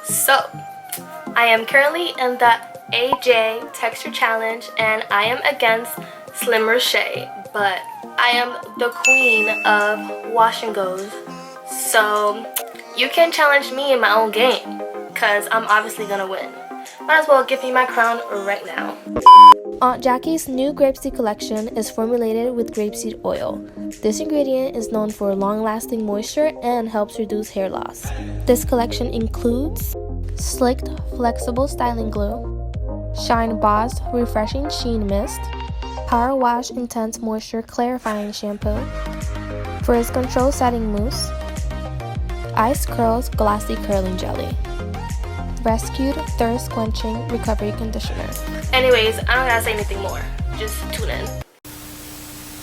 So, I am currently in the AJ texture challenge and I am against Slim Reshea, but I am the queen of wash and goes. So, you can challenge me in my own game, cause I'm obviously gonna win. Might as well give me my crown right now. Aunt Jackie's new grapeseed collection is formulated with grapeseed oil. This ingredient is known for long-lasting moisture and helps reduce hair loss. This collection includes Slicked Flexible Styling Glue, Shine Boss Refreshing Sheen Mist, Power Wash Intense Moisture Clarifying Shampoo, Frizz Control Setting Mousse, Ice Curls Glossy Curling Jelly, Rescued Thirst Quenching Recovery Conditioner. Anyways, I don't gotta say anything more. Just tune in.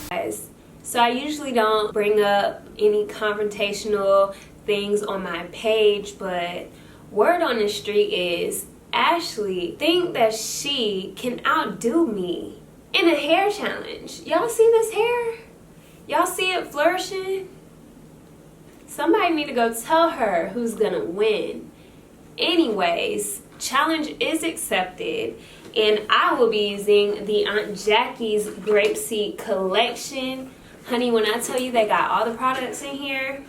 Guys, so I usually don't bring up any confrontational things on my page, but word on the street is Ashley think that she can outdo me in a hair challenge. Y'all see this hair? Y'all see it flourishing? Somebody need to go tell her who's gonna win. Anyways, challenge is accepted, and I will be using the Aunt Jackie's Grapeseed collection. Honey, when I tell you they got all the products in here,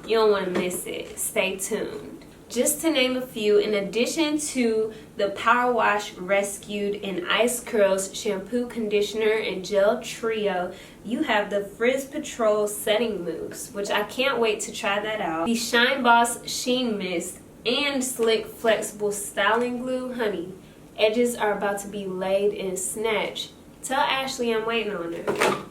you don't want to miss it. Stay tuned. Just to name a few, in addition to the Power Wash Rescued and Ice Curls Shampoo, Conditioner, and Gel Trio, you have the Frizz Patrol Setting Mousse, which I can't wait to try that out. The Shine Boss Sheen Mist and Slick Flexible Styling Glue. Honey, edges are about to be laid and snatched. Tell Ashley I'm waiting on her.